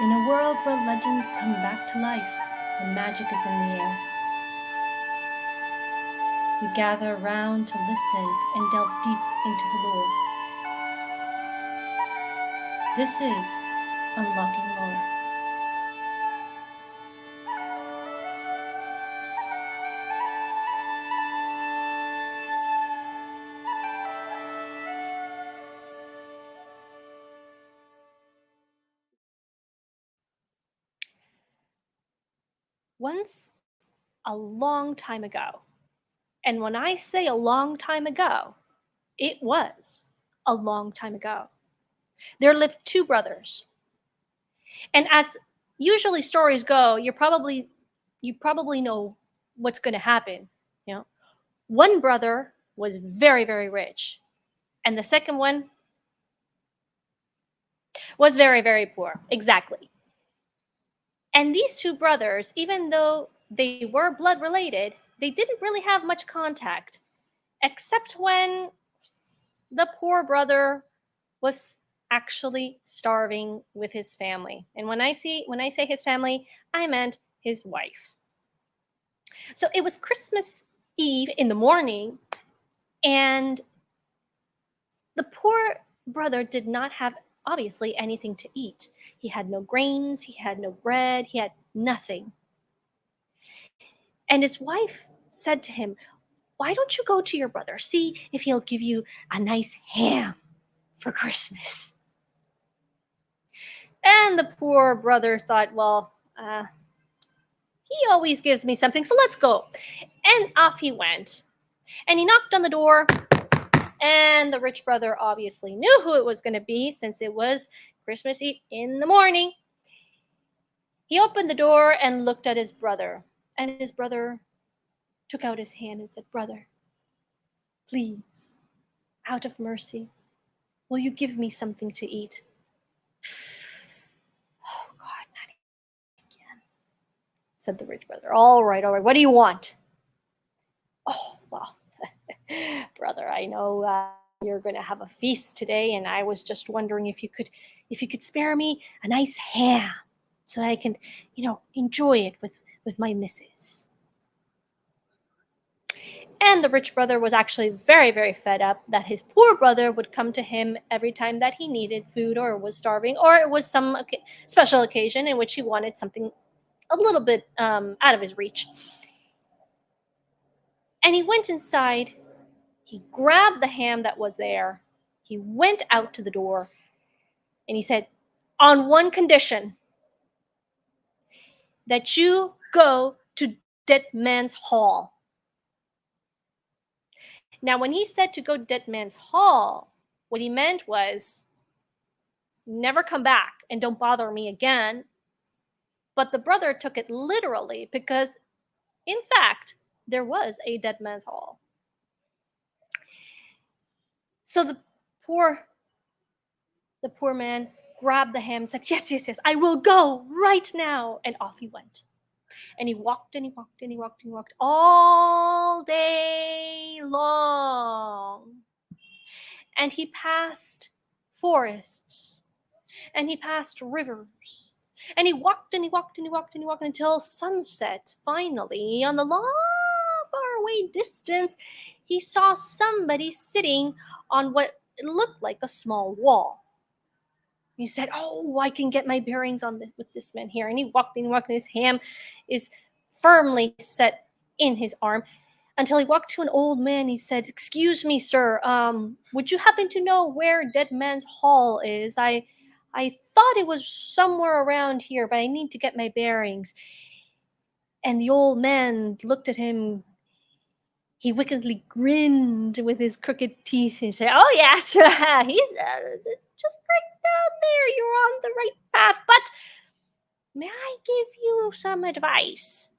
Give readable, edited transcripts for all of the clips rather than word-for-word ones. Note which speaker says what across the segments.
Speaker 1: In a world where legends come back to life and magic is in the air, we gather around to listen and delve deep into the lore. This is Unlocking Lore.
Speaker 2: Once, a long time ago, and when I say a long time ago, it was a long time ago, there lived two brothers. And as usually stories go, you probably know what's going to happen. You know, one brother was very, very rich, and the second one was very, very poor. Exactly. And these two brothers, even though they were blood related, they didn't really have much contact, except when the poor brother was actually starving with his family. And when I say his family, I meant his wife. So it was Christmas Eve in the morning, and the poor brother did not have obviously anything to eat. He had no grains, he had no bread, he had nothing. And his wife said to him, "Why don't you go to your brother? See if he'll give you a nice ham for Christmas." And the poor brother thought, well, he always gives me something, so let's go. And off he went. And he knocked on the door, and the rich brother obviously knew who it was going to be since it was Christmas Eve in the morning. He opened the door and looked at his brother, and his brother took out his hand and said, "Brother, please, out of mercy, will you give me something to eat?" "Oh, God, not again," said the rich brother. All right, what do you want?" "Oh, well, brother, I know you're going to have a feast today, and I was just wondering if you could spare me a nice ham so I can, enjoy it with my missus." And the rich brother was actually very, very fed up that his poor brother would come to him every time that he needed food or was starving, or it was some special occasion in which he wanted something a little bit out of his reach. And he went inside. He grabbed the ham that was there. He went out to the door and he said, "On one condition, that you go to Dead Man's Hall." Now, when he said to go to Dead Man's Hall, what he meant was, never come back and don't bother me again. But the brother took it literally because, in fact, there was a Dead Man's Hall. So poor the poor man grabbed the ham and said, "Yes, yes, yes, I will go right now." And off he went. And he walked and he walked and he walked and he walked all day long. And he passed forests and he passed rivers. And he walked and he walked and he walked and he walked until sunset. Finally, on the long, far away distance, he saw somebody sitting on what looked like a small wall. He said, "Oh, I can get my bearings on this with this man here." And he walked and walked, and his hand is firmly set in his arm until he walked to an old man. He said, "Excuse me, sir. Would you happen to know where Dead Man's Hall is? I thought it was somewhere around here, but I need to get my bearings." And the old man looked at him. He wickedly grinned with his crooked teeth and said, "Oh, yes, he's it's just right down there. You're on the right path. But may I give you some advice?"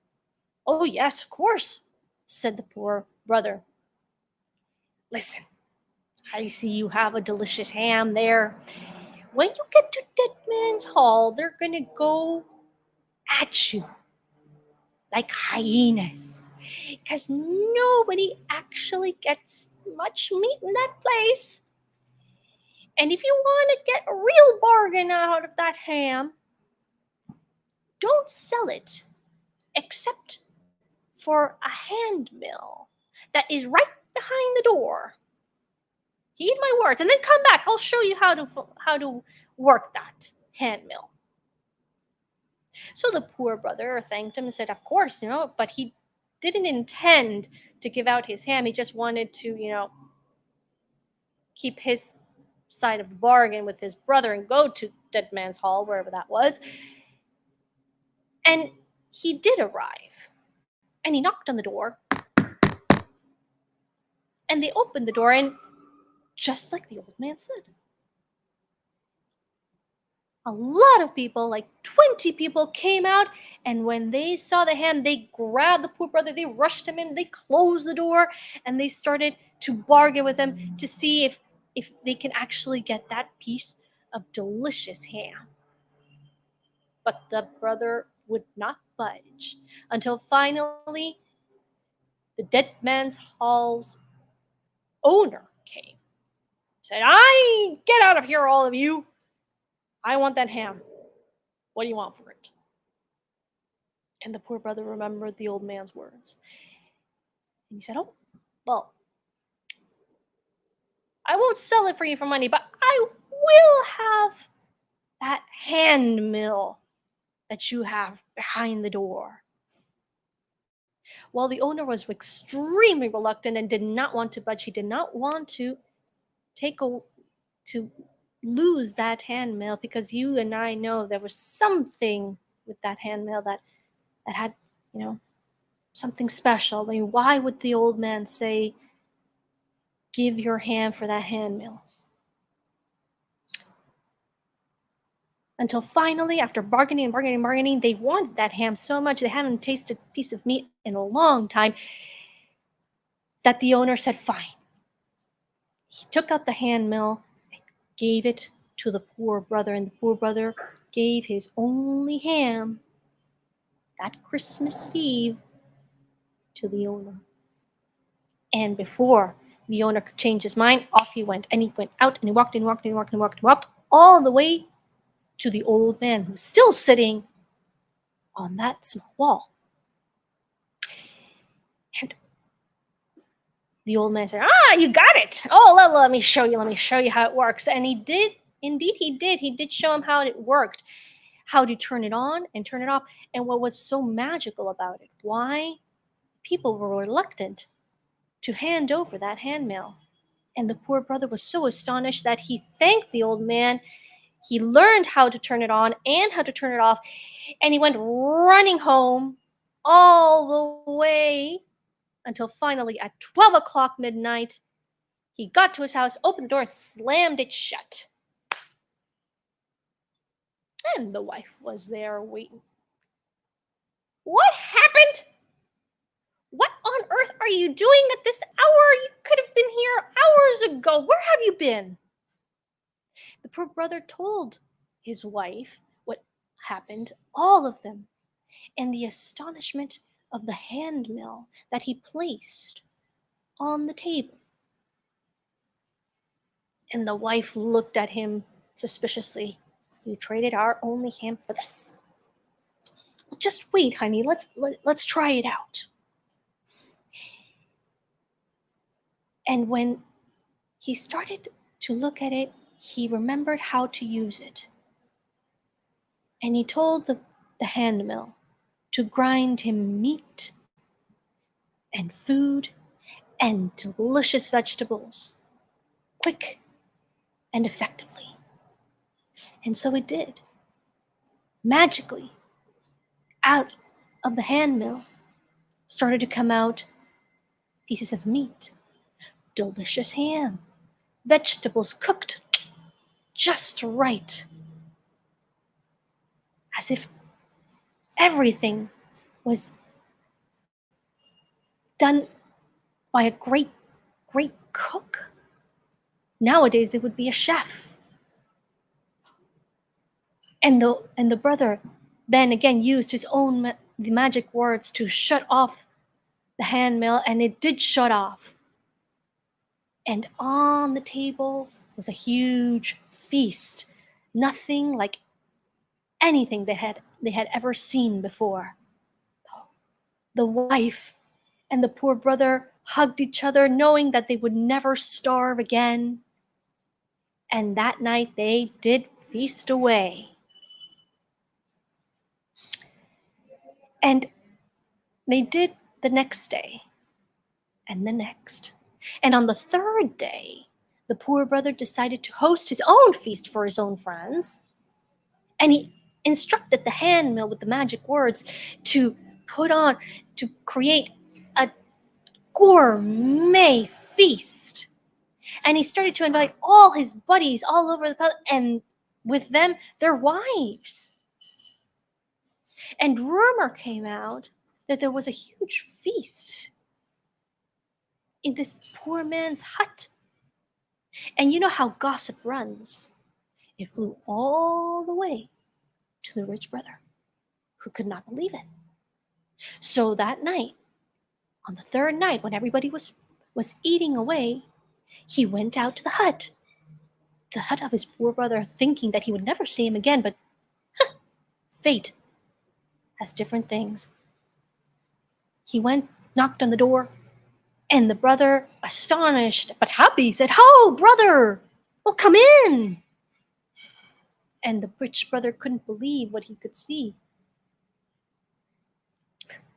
Speaker 2: "Oh, yes, of course," said the poor brother. "Listen, I see you have a delicious ham there. When you get to Dead Man's Hall, they're going to go at you like hyenas, because nobody actually gets much meat in that place. And if you want to get a real bargain out of that ham, don't sell it except for a hand mill that is right behind the door. Heed my words, and then come back. I'll show you how to work that hand mill. So the poor brother thanked him and said, "Of course, but he didn't intend to give out his ham. He just wanted to, keep his side of the bargain with his brother and go to Dead Man's Hall, wherever that was." And he did arrive, and he knocked on the door, and they opened the door, and just like the old man said, a lot of people, like 20 people, came out, and when they saw the ham, they grabbed the poor brother, they rushed him in, they closed the door, and they started to bargain with him to see if they can actually get that piece of delicious ham. But the brother would not budge until finally the Dead Man's Hall's owner came. Said, "Get out of here, all of you. I want that ham. What do you want for it?" And the poor brother remembered the old man's words. And he said, "Oh, well, I won't sell it for you for money, but I will have that hand mill that you have behind the door." Well, the owner was extremely reluctant and did not want to budge. He did not want to to lose that hand mill, because you and I know there was something with that hand mill that had, something special. I mean, why would the old man say, "Give your hand for that hand mill"? Until finally, after bargaining and bargaining and bargaining, they wanted that ham so much, they hadn't tasted a piece of meat in a long time, that the owner said, "Fine." He took out the hand mill and gave it to the poor brother, and the poor brother gave his only ham that Christmas Eve to the owner. And before the owner could change his mind, off he went. And he went out, and he walked and walked and walked and walked and walked all the way to the old man, who's still sitting on that small wall. And the old man said, "You got it. Oh, let me show you how it works." And he did. Indeed, he did. He did show him how it worked, how to turn it on and turn it off, and what was so magical about it. Why people were reluctant to hand over that hand mill. And the poor brother was so astonished that he thanked the old man. He learned how to turn it on and how to turn it off, and he went running home all the way until finally at 12 o'clock midnight, he got to his house, opened the door, and slammed it shut. And the wife was there waiting. "What happened? What on earth are you doing at this hour? You could have been here hours ago. Where have you been?" The poor brother told his wife what happened, all of them, and the astonishment of the hand mill that he placed on the table. And the wife looked at him suspiciously. "You traded our only ham for this? Well, just wait, honey. Let's try it out." And when he started to look at it, he remembered how to use it. And he told the hand mill to grind him meat and food and delicious vegetables, quick and effectively. And so it did. Magically, out of the hand mill started to come out pieces of meat, delicious ham, vegetables cooked just right, as if everything was done by a great cook. Nowadays, it would be a chef. And the brother then again used his own the magic words to shut off the hand mill, and it did shut off. And on the table was a huge feast, nothing like anything they had ever seen before. The wife and the poor brother hugged each other, knowing that they would never starve again. And that night they did feast away. And they did the next day, and the next. And on the third day, the poor brother decided to host his own feast for his own friends. And he instructed the handmill with the magic words to create a gourmet feast. And he started to invite all his buddies all over the place, and with them, their wives. And rumor came out that there was a huge feast in this poor man's hut. And you know how gossip runs. It flew all the way to the rich brother, who could not believe it. So that night, on the third night, when everybody was eating away, he went out to the hut of his poor brother, thinking that he would never see him again. But fate has different things. He went, knocked on the door, and the brother, astonished but happy, said, "Oh, brother, well, come in." And the rich brother couldn't believe what he could see.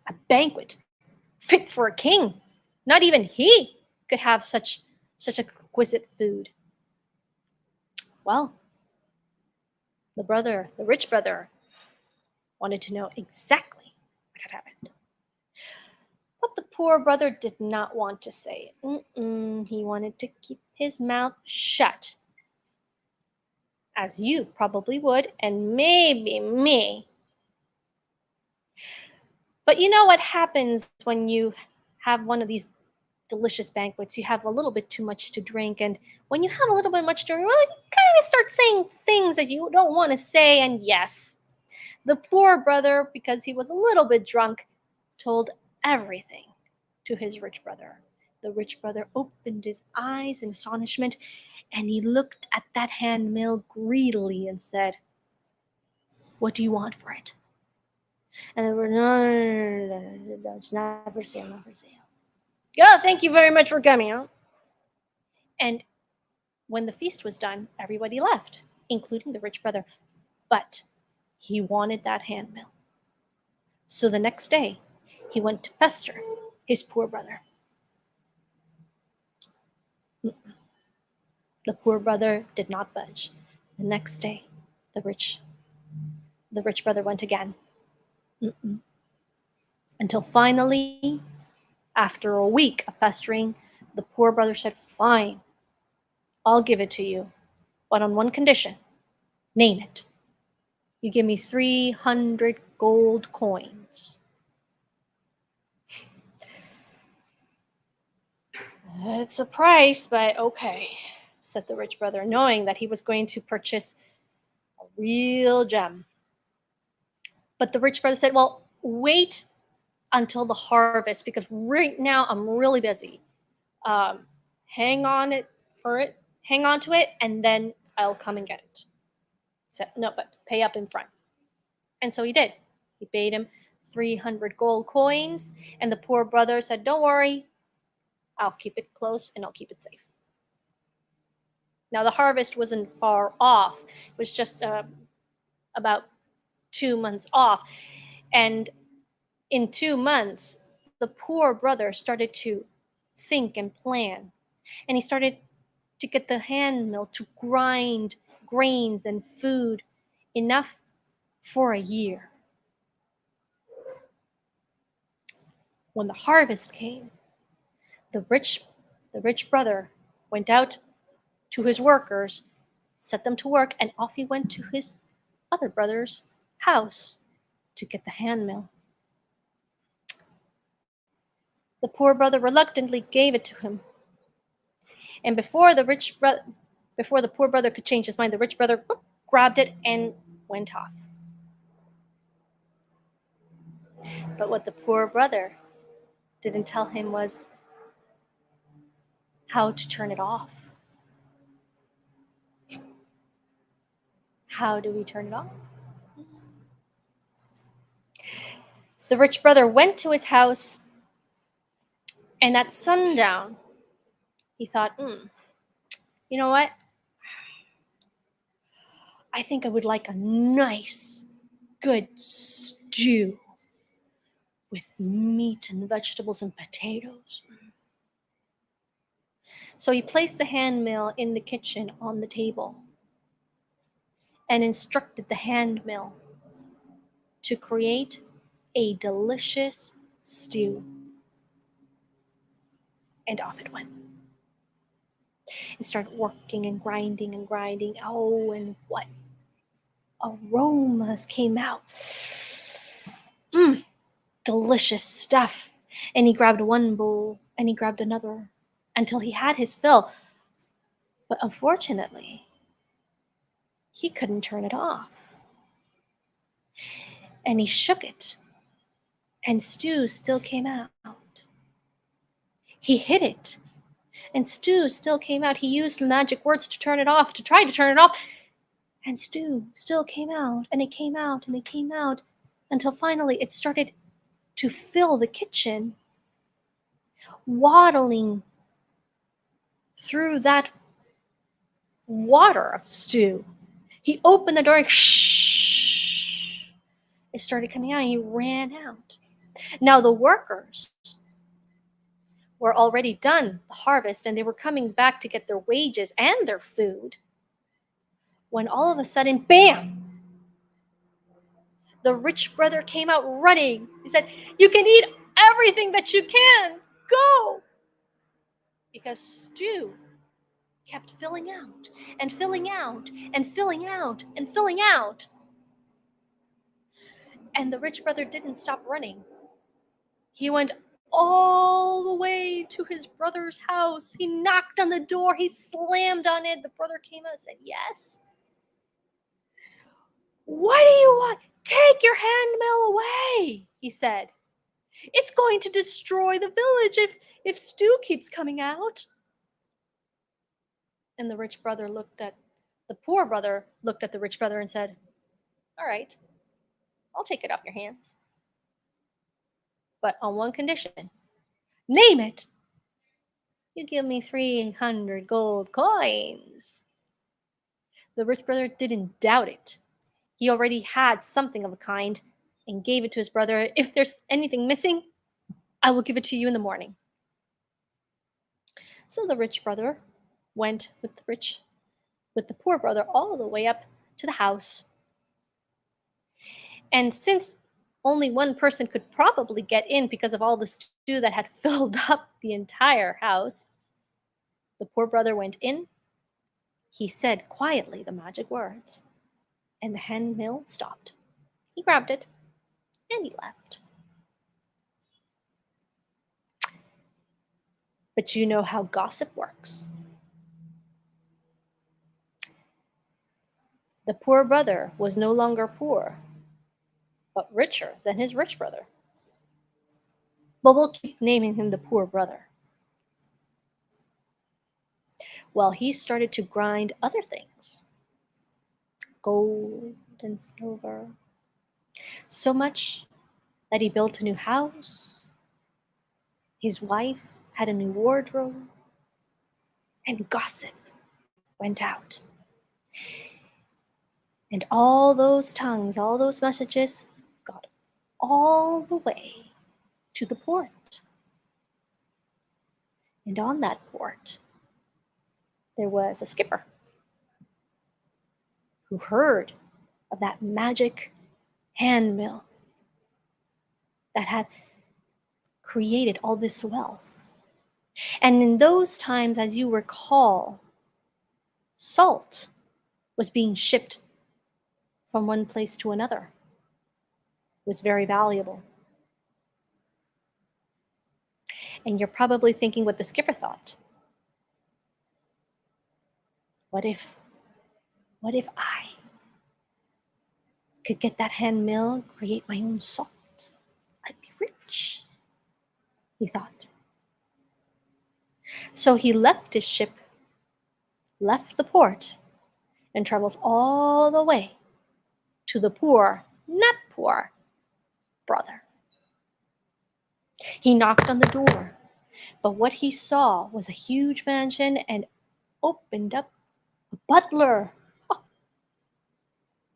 Speaker 2: A banquet fit for a king. Not even he could have such exquisite food. Well, the rich brother, wanted to know exactly what had happened. But the poor brother did not want to say it. He wanted to keep his mouth shut, as you probably would, and maybe me. But you know what happens when you have one of these delicious banquets? You have a little bit too much to drink, and when you have a little bit much to drink, well, you kind of start saying things that you don't want to say. And yes, the poor brother, because he was a little bit drunk, told everything to his rich brother. The rich brother opened his eyes in astonishment, and he looked at that handmill greedily and said, "What do you want for it?" And they were, "No, it's not for sale, not for sale." "Oh, thank you very much for coming." Huh? And when the feast was done, everybody left, including the rich brother. But he wanted that handmill. So the next day, he went to pester his poor brother. The poor brother did not budge. The next day, the rich brother went again. Until finally, after a week of pestering, the poor brother said, "Fine, I'll give it to you, but on one condition. Name it. You give me 300 gold coins." "It's a price, but okay," said the rich brother, knowing that he was going to purchase a real gem. But the rich brother said, "Well, wait until the harvest, because right now I'm really busy. Hang on to it, and then I'll come and get it." He said, "No, but pay up in front." And so he did. He paid him 300 gold coins, and the poor brother said, "Don't worry, I'll keep it close and I'll keep it safe." Now, the harvest wasn't far off. It was just about 2 months off. And in 2 months, the poor brother started to think and plan. And he started to get the hand mill to grind grains and food enough for a year. When the harvest came, the rich brother went out to his workers, set them to work, and off he went to his other brother's house to get the hand mill. The poor brother reluctantly gave it to him. And before the poor brother could change his mind, the rich brother grabbed it and went off. But what the poor brother didn't tell him was how to turn it off. How do we turn it off? The rich brother went to his house, and at sundown, he thought, you know what? I think I would like a nice, good stew with meat and vegetables and potatoes. So he placed the hand mill in the kitchen on the table and instructed the hand mill to create a delicious stew. And off it went. It started working and grinding and grinding. Oh, and what aromas came out. Delicious stuff. And he grabbed one bowl and he grabbed another until he had his fill. But unfortunately, he couldn't turn it off. And he shook it, and stew still came out. He hit it, and stew still came out. He used magic words to turn it off, to try to turn it off, and stew still came out, and it came out, and it came out, until finally it started to fill the kitchen, waddling through that water of stew. He opened the door and shh, it started coming out, and he ran out. Now the workers were already done the harvest, and they were coming back to get their wages and their food, when all of a sudden, bam, the rich brother came out running. He said, "You can eat everything that you can. Go!" Because stew kept filling out and filling out and filling out and filling out. And the rich brother didn't stop running. He went all the way to his brother's house. He knocked on the door. He slammed on it. The brother came out and said, "Yes." "What do you want? Take your hand mill away," he said. "It's going to destroy the village if stew keeps coming out." And the poor brother looked at the rich brother and said, "All right, I'll take it off your hands. But on one condition." "Name it." "You give me 300 gold coins." The rich brother didn't doubt it. He already had something of a kind and gave it to his brother. "If there's anything missing, I will give it to you in the morning." So the rich brother went with the poor brother all the way up to the house. And since only one person could probably get in because of all the stew that had filled up the entire house, the poor brother went in. He said quietly the magic words, and the hand mill stopped. He grabbed it, and he left. But you know how gossip works. The poor brother was no longer poor, but richer than his rich brother. But we'll keep naming him the poor brother. Well, he started to grind other things, gold and silver, so much that he built a new house. His wife had a new wardrobe, and gossip went out. And all those tongues, all those messages got all the way to the port. And on that port, there was a skipper who heard of that magic hand mill that had created all this wealth. And in those times, as you recall, salt was being shipped from one place to another. It was very valuable. And you're probably thinking what the skipper thought. What if I could get that hand mill, create my own salt? I'd be rich, he thought. So he left his ship, left the port, and traveled all the way to the poor, not poor, brother. He knocked on the door, but what he saw was a huge mansion and opened up a butler. Oh,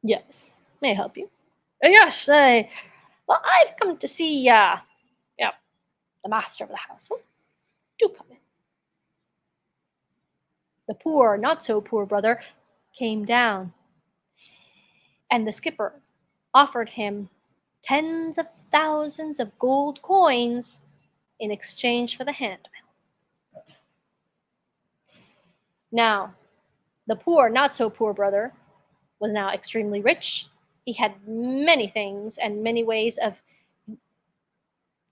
Speaker 2: yes, may I help you? Yes, well, I've come to see, yeah, the master of the house. Oh, do come in. The poor, not so poor brother came down, and the skipper offered him tens of thousands of gold coins in exchange for the handmill. Now, the poor, not so poor brother was now extremely rich. He had many things and many ways of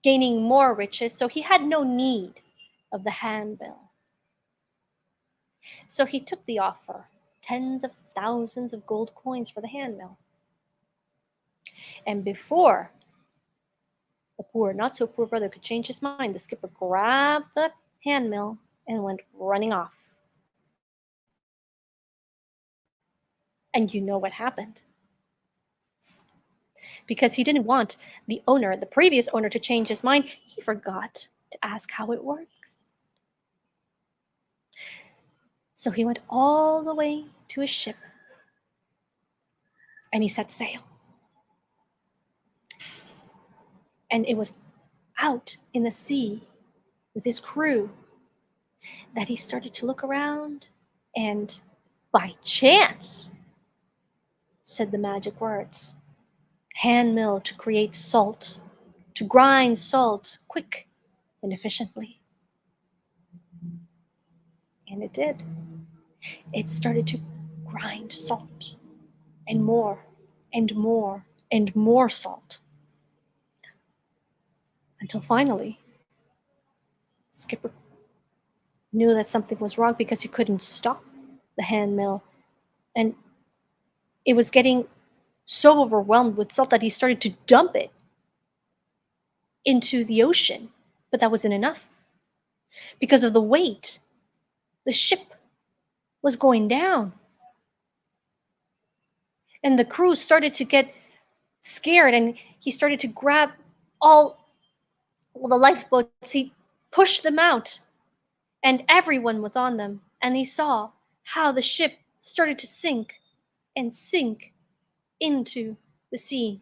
Speaker 2: gaining more riches, so he had no need of the handmill. So he took the offer, tens of thousands of gold coins for the handmill. And before the poor, not so poor brother could change his mind, the skipper grabbed the handmill and went running off. And you know what happened. Because he didn't want the owner, the previous owner, to change his mind, he forgot to ask how it works. So he went all the way to his ship and he set sail. And it was out in the sea with his crew that he started to look around and by chance said the magic words, handmill to create salt, to grind salt quick and efficiently. And it did. It started to grind salt and more and more and more salt until finally skipper knew that something was wrong because he couldn't stop the handmill, and it was getting so overwhelmed with salt that he started to dump it into the ocean. But that wasn't enough. Because of the weight, the ship was going down. And the crew started to get scared, and he started to grab all the lifeboats. He pushed them out, and everyone was on them. And he saw how the ship started to sink and sink into the sea.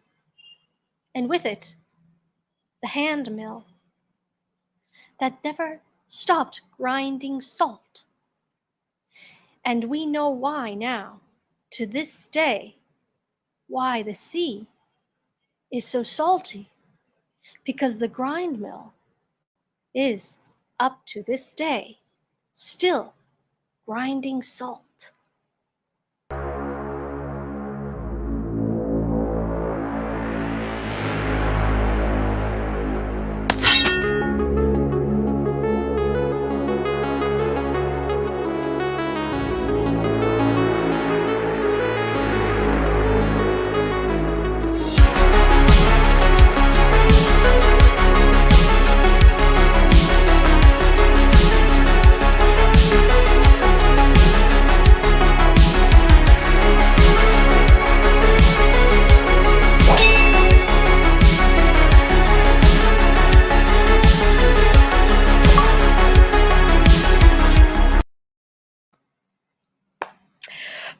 Speaker 2: And with it, the handmill that never stopped grinding salt. And we know why now, to this day, why the sea is so salty. Because the grind mill is, up to this day, still grinding salt.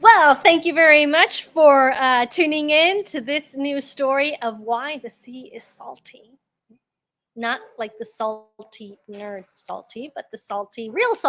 Speaker 2: Well, thank you very much for tuning in to this new story of why the sea is salty. Not like the salty nerd salty, but the salty real salty.